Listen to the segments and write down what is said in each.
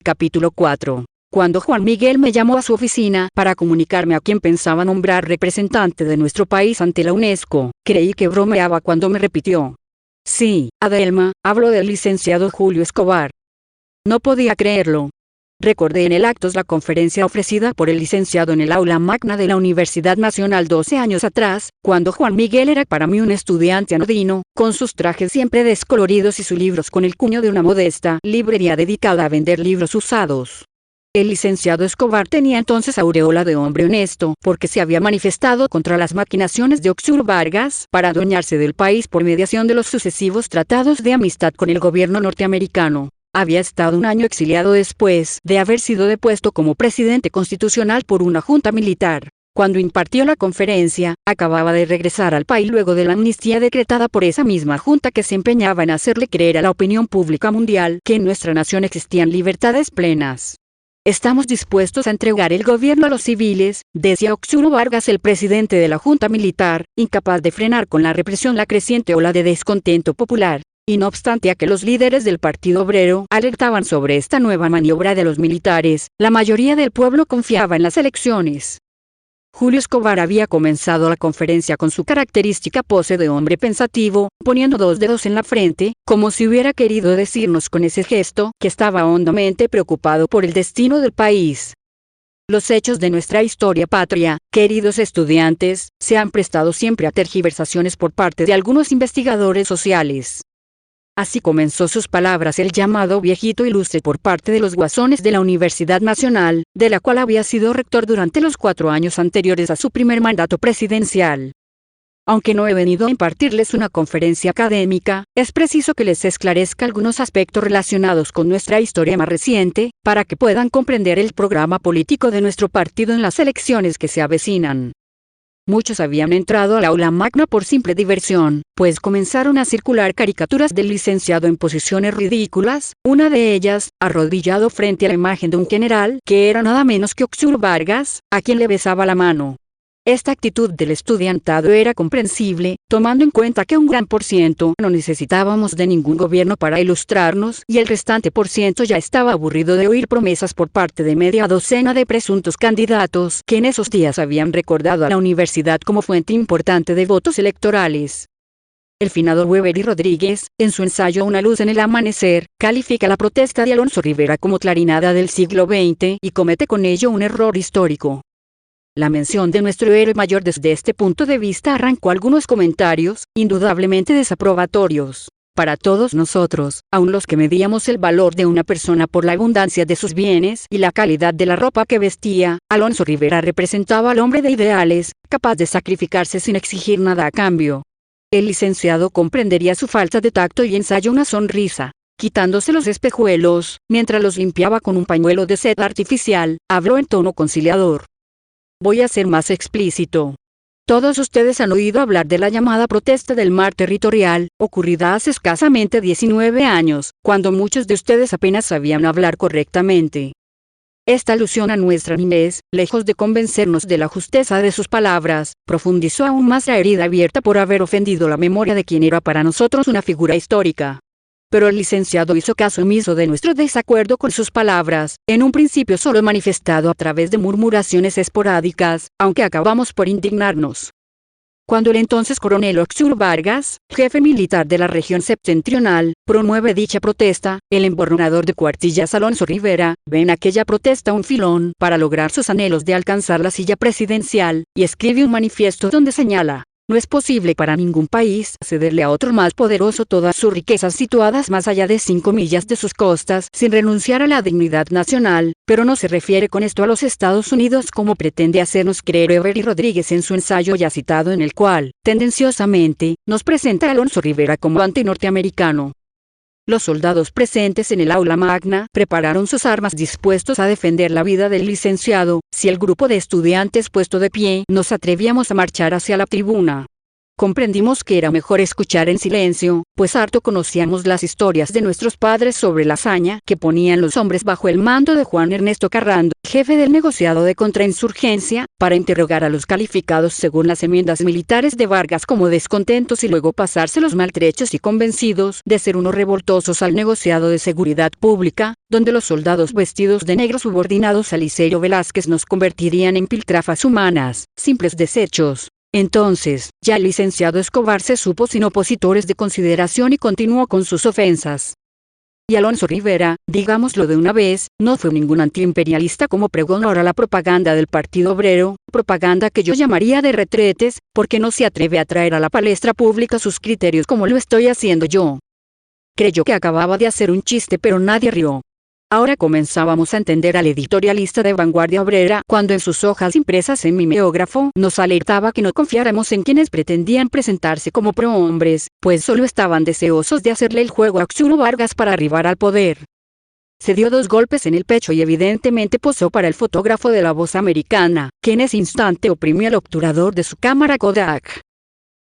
Capítulo 4. Cuando Juan Miguel me llamó a su oficina para comunicarme a quien pensaba nombrar representante de nuestro país ante la UNESCO, creí que bromeaba cuando me repitió: Sí, Adelma, hablo del licenciado Julio Escobar. No podía creerlo. Recordé en el actos la conferencia ofrecida por el licenciado en el aula magna de la Universidad Nacional 12 años atrás, cuando Juan Miguel era para mí un estudiante anodino, con sus trajes siempre descoloridos y sus libros con el cuño de una modesta librería dedicada a vender libros usados. El licenciado Escobar tenía entonces aureola de hombre honesto, porque se había manifestado contra las maquinaciones de Oxur Vargas para adueñarse del país por mediación de los sucesivos tratados de amistad con el gobierno norteamericano. Había estado un año exiliado después de haber sido depuesto como presidente constitucional por una junta militar. Cuando impartió la conferencia, acababa de regresar al país luego de la amnistía decretada por esa misma junta que se empeñaba en hacerle creer a la opinión pública mundial que en nuestra nación existían libertades plenas. Estamos dispuestos a entregar el gobierno a los civiles, decía Oxur Vargas, el presidente de la junta militar, incapaz de frenar con la represión la creciente ola de descontento popular. Y no obstante a que los líderes del Partido Obrero alertaban sobre esta nueva maniobra de los militares, la mayoría del pueblo confiaba en las elecciones. Julio Escobar había comenzado la conferencia con su característica pose de hombre pensativo, poniendo dos dedos en la frente, como si hubiera querido decirnos con ese gesto que estaba hondamente preocupado por el destino del país. Los hechos de nuestra historia patria, queridos estudiantes, se han prestado siempre a tergiversaciones por parte de algunos investigadores sociales. Así comenzó sus palabras el llamado viejito ilustre por parte de los guasones de la Universidad Nacional, de la cual había sido rector durante los 4 años anteriores a su primer mandato presidencial. Aunque no he venido a impartirles una conferencia académica, es preciso que les esclarezca algunos aspectos relacionados con nuestra historia más reciente, para que puedan comprender el programa político de nuestro partido en las elecciones que se avecinan. Muchos habían entrado al aula magna por simple diversión, pues comenzaron a circular caricaturas del licenciado en posiciones ridículas, una de ellas, arrodillado frente a la imagen de un general que era nada menos que Oxur Vargas, a quien le besaba la mano. Esta actitud del estudiantado era comprensible, tomando en cuenta que un gran por ciento no necesitábamos de ningún gobierno para ilustrarnos y el restante por ciento ya estaba aburrido de oír promesas por parte de media docena de presuntos candidatos que en esos días habían recordado a la universidad como fuente importante de votos electorales. El finado Weber y Rodríguez, en su ensayo Una luz en el amanecer, califica la protesta de Alonso Rivera como clarinada del siglo XX y comete con ello un error histórico. La mención de nuestro héroe mayor desde este punto de vista arrancó algunos comentarios, indudablemente desaprobatorios. Para todos nosotros, aun los que medíamos el valor de una persona por la abundancia de sus bienes y la calidad de la ropa que vestía, Alonso Rivera representaba al hombre de ideales, capaz de sacrificarse sin exigir nada a cambio. El licenciado comprendería su falta de tacto y ensayó una sonrisa. Quitándose los espejuelos, mientras los limpiaba con un pañuelo de seda artificial, habló en tono conciliador. Voy a ser más explícito. Todos ustedes han oído hablar de la llamada protesta del mar territorial, ocurrida hace escasamente 19 años, cuando muchos de ustedes apenas sabían hablar correctamente. Esta alusión a nuestra niñez, lejos de convencernos de la justeza de sus palabras, profundizó aún más la herida abierta por haber ofendido la memoria de quien era para nosotros una figura histórica. Pero el licenciado hizo caso omiso de nuestro desacuerdo con sus palabras, en un principio solo manifestado a través de murmuraciones esporádicas, aunque acabamos por indignarnos. Cuando el entonces coronel Oxur Vargas, jefe militar de la región septentrional, promueve dicha protesta, el emborronador de cuartillas Alonso Rivera ve en aquella protesta un filón para lograr sus anhelos de alcanzar la silla presidencial, y escribe un manifiesto donde señala: no es posible para ningún país cederle a otro más poderoso todas sus riquezas situadas más allá de 5 millas de sus costas sin renunciar a la dignidad nacional, pero no se refiere con esto a los Estados Unidos como pretende hacernos creer Weber y Rodríguez en su ensayo ya citado, en el cual, tendenciosamente, nos presenta a Alonso Rivera como antinorteamericano. Los soldados presentes en el aula magna prepararon sus armas dispuestos a defender la vida del licenciado, si el grupo de estudiantes puesto de pie nos atrevíamos a marchar hacia la tribuna. comprendimos que era mejor escuchar en silencio, pues harto conocíamos las historias de nuestros padres sobre la hazaña que ponían los hombres bajo el mando de Juan Ernesto Carrando, jefe del negociado de contrainsurgencia, para interrogar a los calificados según las enmiendas militares de Vargas como descontentos y luego pasárselos maltrechos y convencidos de ser unos revoltosos al negociado de seguridad pública, donde los soldados vestidos de negro subordinados a Liceo Velázquez nos convertirían en piltrafas humanas, simples desechos. Entonces, ya el licenciado Escobar se supo sin opositores de consideración y continuó con sus ofensas. Y Alonso Rivera, digámoslo de una vez, no fue ningún antiimperialista como pregona ahora la propaganda del Partido Obrero, propaganda que yo llamaría de retretes, porque no se atreve a traer a la palestra pública sus criterios como lo estoy haciendo yo. Creyó que acababa de hacer un chiste pero nadie rió. Ahora comenzábamos a entender al editorialista de Vanguardia Obrera cuando en sus hojas impresas en mimeógrafo nos alertaba que no confiáramos en quienes pretendían presentarse como prohombres, pues solo estaban deseosos de hacerle el juego a Uxuro Vargas para arribar al poder. Se dio 2 golpes en el pecho y evidentemente posó para el fotógrafo de La Voz Americana, que en ese instante oprimió al obturador de su cámara Kodak.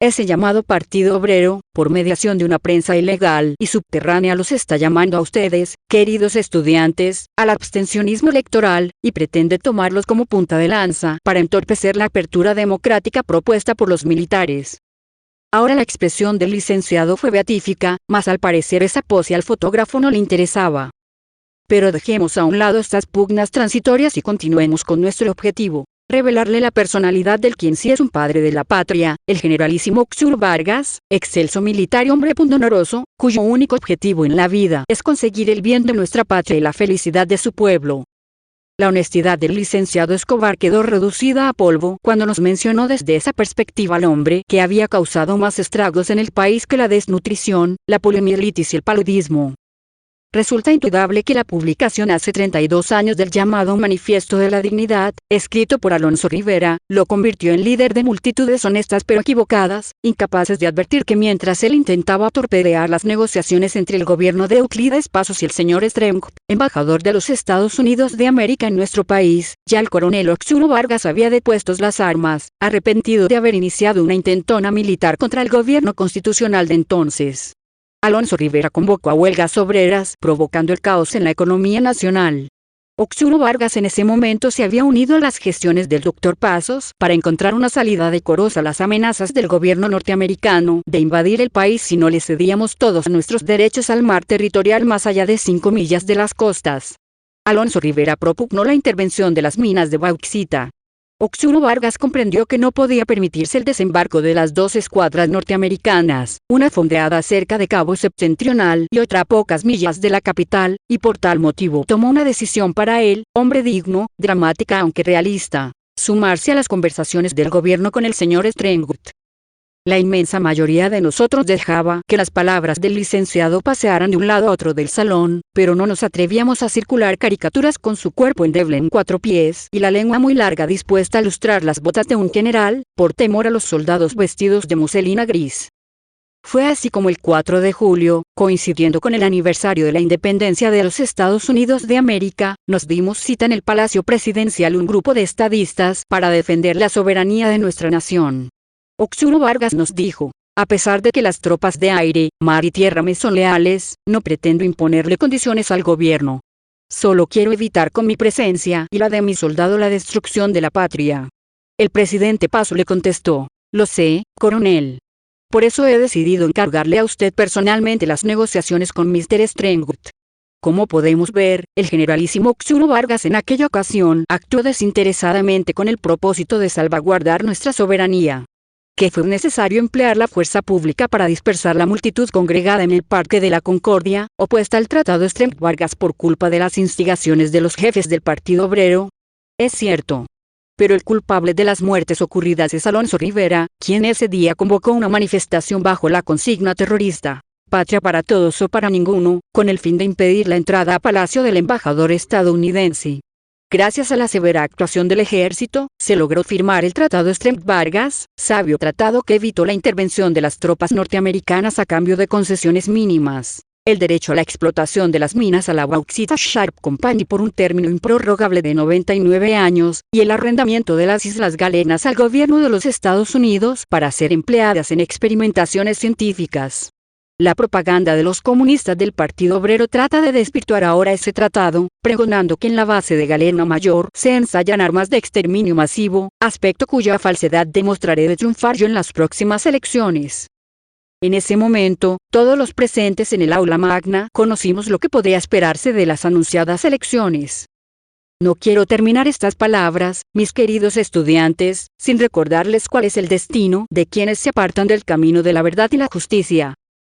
Ese llamado Partido Obrero, por mediación de una prensa ilegal y subterránea, los está llamando a ustedes, queridos estudiantes, al abstencionismo electoral, y pretende tomarlos como punta de lanza para entorpecer la apertura democrática propuesta por los militares. Ahora la expresión del licenciado fue beatífica, mas al parecer esa pose al fotógrafo no le interesaba. Pero dejemos a un lado estas pugnas transitorias y continuemos con nuestro objetivo. Revelarle la personalidad del quien sí es un padre de la patria, el generalísimo Uxuro Vargas, excelso militar y hombre pundonoroso, cuyo único objetivo en la vida es conseguir el bien de nuestra patria y la felicidad de su pueblo. La honestidad del licenciado Escobar quedó reducida a polvo cuando nos mencionó desde esa perspectiva al hombre que había causado más estragos en el país que la desnutrición, la poliomielitis y el paludismo. Resulta indudable que la publicación hace 32 años del llamado Manifiesto de la Dignidad, escrito por Alonso Rivera, lo convirtió en líder de multitudes honestas pero equivocadas, incapaces de advertir que mientras él intentaba torpedear las negociaciones entre el gobierno de Euclides Pasos y el señor Stremgut, embajador de los Estados Unidos de América en nuestro país, ya el coronel Uxuro Vargas había depuesto las armas, arrepentido de haber iniciado una intentona militar contra el gobierno constitucional de entonces. Alonso Rivera convocó a huelgas obreras, provocando el caos en la economía nacional. Uxuro Vargas en ese momento se había unido a las gestiones del Dr. Pasos para encontrar una salida decorosa a las amenazas del gobierno norteamericano de invadir el país si no le cedíamos todos nuestros derechos al mar territorial más allá de 5 millas de las costas. Alonso Rivera propugnó la intervención de las minas de bauxita. Uxuro Vargas comprendió que no podía permitirse el desembarco de las 2 escuadras norteamericanas, una fondeada cerca de Cabo Septentrional y otra a pocas millas de la capital, y por tal motivo tomó una decisión para él, hombre digno, dramática aunque realista: sumarse a las conversaciones del gobierno con el señor Stremgut. La inmensa mayoría de nosotros dejaba que las palabras del licenciado pasearan de un lado a otro del salón, pero no nos atrevíamos a circular caricaturas con su cuerpo endeble en 4 pies y la lengua muy larga dispuesta a lustrar las botas de un general, por temor a los soldados vestidos de muselina gris. Fue así como el 4 de julio, coincidiendo con el aniversario de la independencia de los Estados Unidos de América, nos dimos cita en el Palacio Presidencial un grupo de estadistas para defender la soberanía de nuestra nación. Uxuro Vargas nos dijo: a pesar de que las tropas de aire, mar y tierra me son leales, no pretendo imponerle condiciones al gobierno. Solo quiero evitar con mi presencia y la de mi soldado la destrucción de la patria. El presidente Paso le contestó: lo sé, coronel. Por eso he decidido encargarle a usted personalmente las negociaciones con Mr. Stremgut. Como podemos ver, el generalísimo Uxuro Vargas en aquella ocasión actuó desinteresadamente con el propósito de salvaguardar nuestra soberanía. Que fue necesario emplear la fuerza pública para dispersar la multitud congregada en el Parque de la Concordia, opuesta al Tratado Stremgut-Vargas por culpa de las instigaciones de los jefes del Partido Obrero. Es cierto. Pero el culpable de las muertes ocurridas es Alonso Rivera, quien ese día convocó una manifestación bajo la consigna terrorista: patria para todos o para ninguno, con el fin de impedir la entrada a palacio del embajador estadounidense. Gracias a la severa actuación del ejército, se logró firmar el Tratado Stremgut-Vargas, sabio tratado que evitó la intervención de las tropas norteamericanas a cambio de concesiones mínimas. el derecho a la explotación de las minas a la Bauxite Sharp Company por un término improrrogable de 99 años, y el arrendamiento de las Islas Galenas al gobierno de los Estados Unidos para ser empleadas en experimentaciones científicas. La propaganda de los comunistas del Partido Obrero trata de desvirtuar ahora ese tratado, pregonando que en la base de Galena Mayor se ensayan armas de exterminio masivo, aspecto cuya falsedad demostraré de triunfar yo en las próximas elecciones. En ese momento, todos los presentes en el aula magna conocimos lo que podría esperarse de las anunciadas elecciones. No quiero terminar estas palabras, mis queridos estudiantes, sin recordarles cuál es el destino de quienes se apartan del camino de la verdad y la justicia.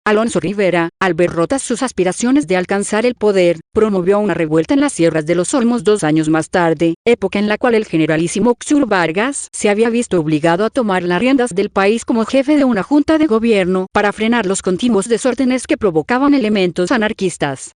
Alonso Rivera, al ver rotas sus aspiraciones de alcanzar el poder, promovió una revuelta en las Sierras de los Olmos 2 años más tarde, época en la cual el generalísimo Uxur Vargas se había visto obligado a tomar las riendas del país como jefe de una junta de gobierno para frenar los continuos desórdenes que provocaban elementos anarquistas.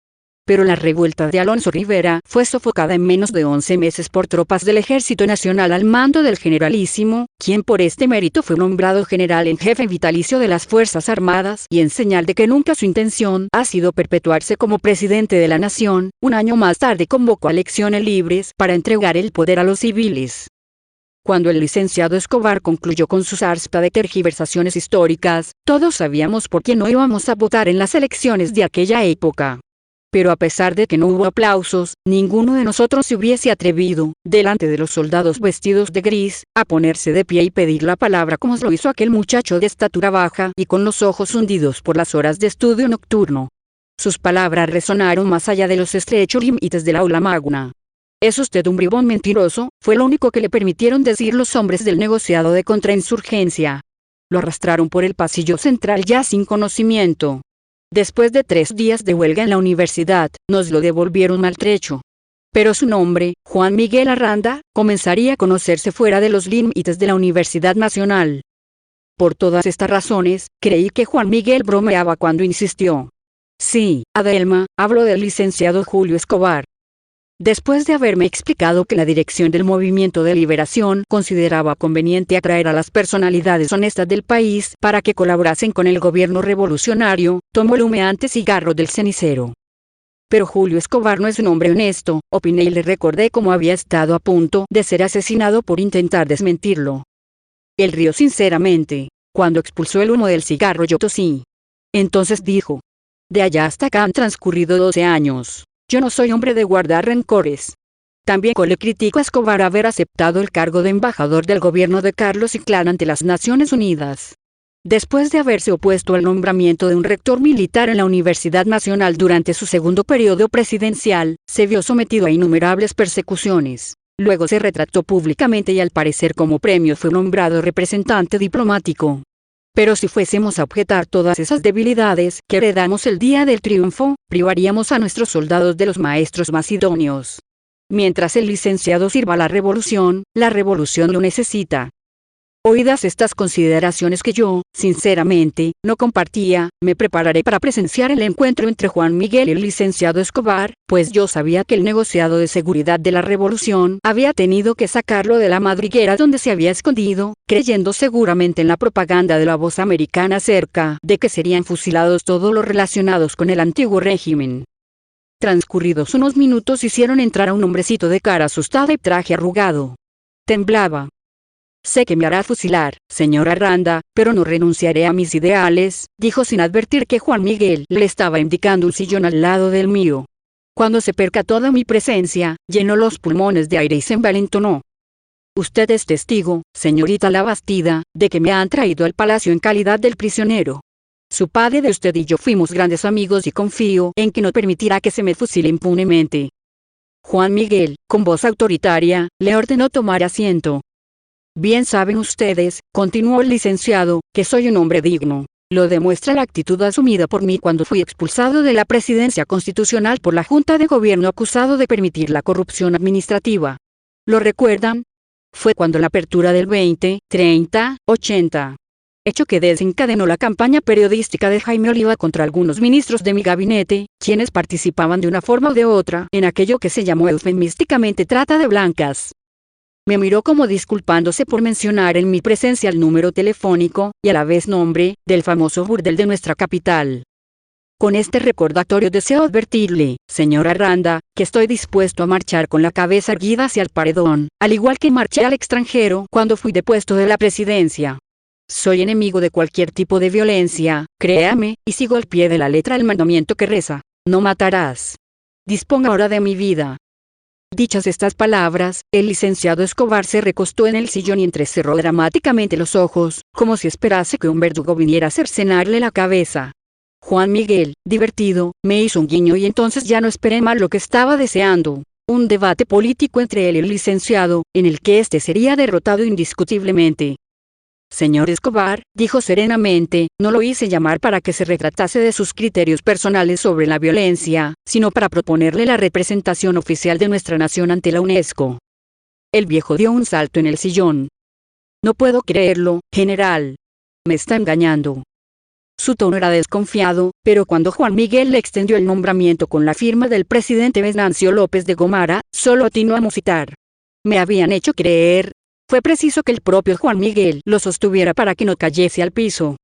Pero la revuelta de Alonso Rivera fue sofocada en menos de 11 meses por tropas del Ejército Nacional al mando del generalísimo, quien por este mérito fue nombrado general en jefe vitalicio de las Fuerzas Armadas, y en señal de que nunca su intención ha sido perpetuarse como presidente de la nación, un año más tarde convocó a elecciones libres para entregar el poder a los civiles. Cuando el licenciado Escobar concluyó con su sarta de tergiversaciones históricas, todos sabíamos por qué no íbamos a votar en las elecciones de aquella época. Pero a pesar de que no hubo aplausos, ninguno de nosotros se hubiese atrevido, delante de los soldados vestidos de gris, a ponerse de pie y pedir la palabra como lo hizo aquel muchacho de estatura baja y con los ojos hundidos por las horas de estudio nocturno. Sus palabras resonaron más allá de los estrechos límites del aula magna. «Es usted un bribón mentiroso», fue lo único que le permitieron decir los hombres del negociado de contrainsurgencia. Lo arrastraron por el pasillo central ya sin conocimiento. Después de 3 días de huelga en la universidad, nos lo devolvieron maltrecho. Pero su nombre, Juan Miguel Arranda, comenzaría a conocerse fuera de los límites de la Universidad Nacional. Por todas estas razones, creí que Juan Miguel bromeaba cuando insistió. «Sí, Adelma, hablo del licenciado Julio Escobar». Después de haberme explicado que la dirección del Movimiento de Liberación consideraba conveniente atraer a las personalidades honestas del país para que colaborasen con el gobierno revolucionario, tomó el humeante cigarro del cenicero. «Pero Julio Escobar no es un hombre honesto», opiné y le recordé cómo había estado a punto de ser asesinado por intentar desmentirlo. Él rió sinceramente. Cuando expulsó el humo del cigarro yo tosí. Entonces dijo: «De allá hasta acá han transcurrido 12 años. Yo no soy hombre de guardar rencores». También le critico a Escobar haber aceptado el cargo de embajador del gobierno de Carlos Inclán ante las Naciones Unidas. Después de haberse opuesto al nombramiento de un rector militar en la Universidad Nacional durante su segundo periodo presidencial, se vio sometido a innumerables persecuciones. Luego se retrató públicamente y al parecer como premio fue nombrado representante diplomático. Pero si fuésemos a objetar todas esas debilidades que heredamos el día del triunfo, privaríamos a nuestros soldados de los maestros más idóneos. Mientras el licenciado sirva a la revolución lo necesita. Oídas estas consideraciones que yo, sinceramente, no compartía, me prepararé para presenciar el encuentro entre Juan Miguel y el licenciado Escobar, pues yo sabía que el negociado de seguridad de la revolución había tenido que sacarlo de la madriguera donde se había escondido, creyendo seguramente en la propaganda de la voz americana acerca de que serían fusilados todos los relacionados con el antiguo régimen. Transcurridos unos minutos hicieron entrar a un hombrecito de cara asustada y traje arrugado. Temblaba. «Sé que me hará fusilar, señor Arranda, pero no renunciaré a mis ideales», dijo sin advertir que Juan Miguel le estaba indicando un sillón al lado del mío. Cuando se percató de mi presencia, llenó los pulmones de aire y se envalentonó. «Usted es testigo, señorita Labastida, de que me han traído al palacio en calidad del prisionero. Su padre de usted y yo fuimos grandes amigos y confío en que no permitirá que se me fusile impunemente». Juan Miguel, con voz autoritaria, le ordenó tomar asiento. «Bien saben ustedes», continuó el licenciado, «que soy un hombre digno. Lo demuestra la actitud asumida por mí cuando fui expulsado de la presidencia constitucional por la Junta de Gobierno acusado de permitir la corrupción administrativa. ¿Lo recuerdan? Fue cuando la apertura del 20, 30, 80. Hecho que desencadenó la campaña periodística de Jaime Oliva contra algunos ministros de mi gabinete, quienes participaban de una forma o de otra en aquello que se llamó eufemísticamente trata de blancas». Me miró como disculpándose por mencionar en mi presencia el número telefónico, y a la vez nombre, del famoso burdel de nuestra capital. Con este recordatorio deseo advertirle, señora Arranda, que estoy dispuesto a marchar con la cabeza erguida hacia el paredón, al igual que marché al extranjero cuando fui depuesto de la presidencia. Soy enemigo de cualquier tipo de violencia, créame, y sigo al pie de la letra el mandamiento que reza: no matarás. Disponga ahora de mi vida. Dichas estas palabras, el licenciado Escobar se recostó en el sillón y entrecerró dramáticamente los ojos, como si esperase que un verdugo viniera a cercenarle la cabeza. Juan Miguel, divertido, me hizo un guiño y entonces ya no esperé más lo que estaba deseando: un debate político entre él y el licenciado, en el que éste sería derrotado indiscutiblemente. Señor Escobar, dijo serenamente, no lo hice llamar para que se retratase de sus criterios personales sobre la violencia, sino para proponerle la representación oficial de nuestra nación ante la UNESCO. El viejo dio un salto en el sillón. No puedo creerlo, general. Me está engañando. Su tono era desconfiado, pero cuando Juan Miguel le extendió el nombramiento con la firma del presidente Venancio López de Gomara, solo atinó a musitar: me habían hecho creer. Fue preciso que el propio Juan Miguel lo sostuviera para que no cayese al piso.